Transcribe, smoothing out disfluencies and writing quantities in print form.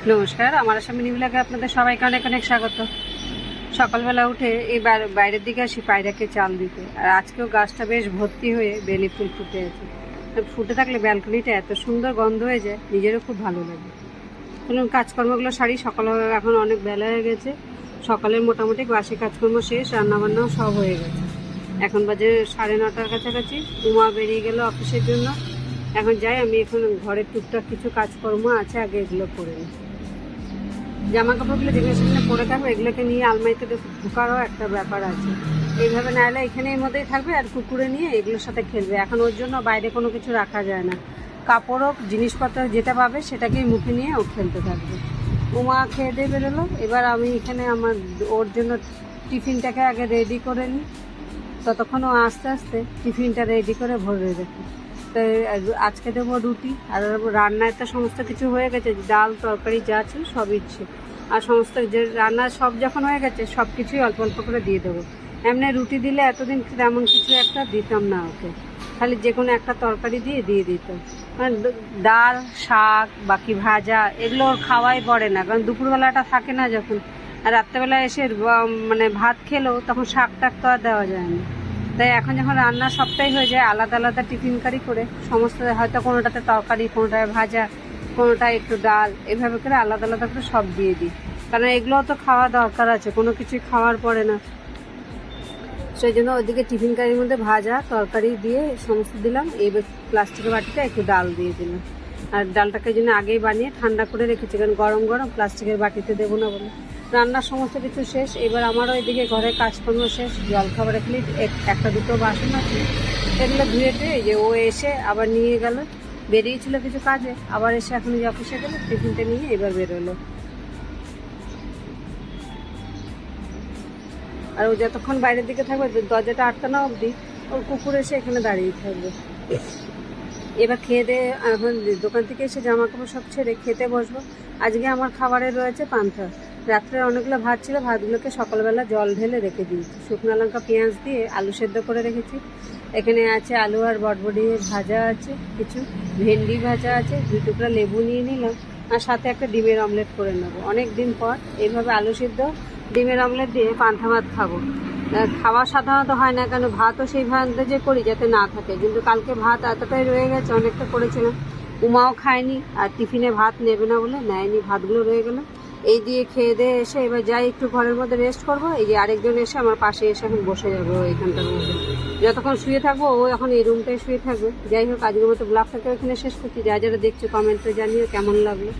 নমস্কার, আমার আসামি নিবিলাকে আপনাদের সবাইকে অনেক অনেক স্বাগত। সকালবেলা উঠে এই বাইরের দিকে আসি পায়রাকে চাল দিতে। আর আজকেও গাছটা বেশ ভর্তি হয়ে বেলি ফুল ফুটে আছে। ফুটে থাকলে ব্যালকনিটা এত সুন্দর গন্ধ হয়ে যায়, নিজেরও খুব ভালো লাগে। চলুন কাজকর্মগুলো সারি। সকালে এখন অনেক বেলা হয়ে গেছে। সকালের মোটামুটি বাসি কাজকর্ম শেষ, রান্নাবান্নাও সব হয়ে গেছে। এখন বাজে 9:30টার কাছাকাছি। উমা বেরিয়ে গেল অফিসের জন্য। এখন যাই, আমি এখন ঘরের টুকটাক কিছু কাজকর্ম আছে, আগে এগুলো করে নিই। জামা কাপড়গুলো যেগুলো সেখানে পরে থাকবে, এগুলোকে নিয়ে আলমারিতে ঢোকারও একটা ব্যাপার আছে। এইভাবে না এলে এখানে এর মধ্যেই থাকবে আর কুকুরে নিয়ে এগুলোর সাথে খেলবে। এখন ওর জন্য বাইরে কোনো কিছু রাখা যায় না। কাপড় হোক, জিনিসপত্র যেটা পাবে সেটাকেই মুখে নিয়ে ও খেলতে থাকবে। উমা খেয়ে দিয়ে বেরোলো। এবার আমি এখানে ওর জন্য টিফিনটাকে আগে রেডি করে নিই। ততক্ষণ ও আস্তে আস্তে টিফিনটা রেডি করে ভরে রাখি। তো আজকে দেবো রুটি, আর রান্নায় তো সমস্ত কিছু হয়ে গেছে, ডাল তরকারি যা আছে সবই ইচ্ছে। আর সমস্ত যে রান্না সব যখন হয়ে গেছে সব কিছুই অল্প অল্প করে দিয়ে দেবো। এমনি রুটি দিলে এতদিন তেমন কিছু একটা দিতাম না ওকে, খালি যে কোনো একটা তরকারি দিয়ে দিতাম। মানে ডাল, শাক, বাকি ভাজা এগুলো ওর খাওয়াই পড়ে না, কারণ দুপুরবেলাটা থাকে না যখন। আর রাত্রেবেলা এসে মানে ভাত খেলেও তখন শাক টাক তো আর দেওয়া যায় না। তাই এখন যখন রান্না সবটাই হয়ে যায় আলাদা আলাদা টিফিন কারি করে, সমস্ত হয়তো কোনোটাতে তরকারি, কোনোটায় ভাজা, কোনোটায় একটু ডাল, এভাবে করে আলাদা আলাদা করে সব দিয়ে দিই। কারণ এগুলোও তো খাওয়া দরকার আছে, কোনো কিছুই খাওয়ার পরে না। সেই জন্য ওইদিকে টিফিন কারির মধ্যে ভাজা তরকারি দিয়ে সমস্ত দিলাম। এই প্লাস্টিকের বাটিতে একটু ডাল দিয়ে দিলাম। আর ডালটাকে জন্য আগেই বানিয়ে ঠান্ডা করে রেখেছি, কারণ গরম গরম প্লাস্টিকের বাটিতে দেবো না বলে। রান্নার সমস্ত কিছু শেষ। এবার আমারও এদিকে ঘরে কাজকর্ম শেষ। জলখাবারে খালি একটা দুটো বাসন আছে, এগুলো ধুয়ে টুয়ে যে ও এসে আবার নিয়ে গেল। বেরিয়েছিল কিছু কাজে, আবার এসে এখন যে অফিসে গেলো, টিফিনটা নিয়ে এবার বেরোলো। আর ও যতক্ষণ বাইরের দিকে থাকবে, দরজাটা আটকানো অবধি ওর কুকুর এসে এখানে দাঁড়িয়ে থাকবে। এবার খেয়ে দিয়ে এখন দোকান থেকে এসে জামা কাপড় সব ছেড়ে খেতে বসবো। আজকে আমার খাবারে রয়েছে পান্তা। রাত্রে অনেকগুলো ভাত ছিল, ভাতগুলোকে সকালবেলা জল ঢেলে রেখে দিয়েছি। শুকনো লঙ্কা পেঁয়াজ দিয়ে আলু সেদ্ধ করে রেখেছি। এখানে আছে আলু আর বটবটি ভাজা আছে, কিছু ভেন্ডি ভাজা আছে, 2 টুকরা লেবু নিয়ে নিলাম। আর সাথে একটা ডিমের অমলেট করে নেবো। অনেক দিন পর এইভাবে আলু সিদ্ধ ডিমের অমলেট দিয়ে পান্তা ভাত খাবো। খাওয়া সাধারণত হয় না, কেন ভাতও সেই ভাতে যে করি যাতে না থাকে। কিন্তু কালকে ভাত এতটাই রয়ে গেছে, অনেকটা করেছিলাম। উমাও খায়নি, আর টিফিনে ভাত নেবে না বলে নেয়নি, ভাতগুলো রয়ে গেল। এই দিয়ে খেয়ে দিয়ে এসে এবার যাই একটু ঘরের মধ্যে রেস্ট করবো। এই যে আরেকজন এসে আমার পাশে এসে এখন বসে যাবে এইখানটার মধ্যে। যতক্ষণ শুয়ে থাকবো ও এখন এই রুমটায় শুয়ে থাকবে। যাই হোক, আজকের মতো ব্লগটাকে এখানে শেষ করছি। যারা যারা দেখছো কমেন্টে জানিও কেমন লাগলো।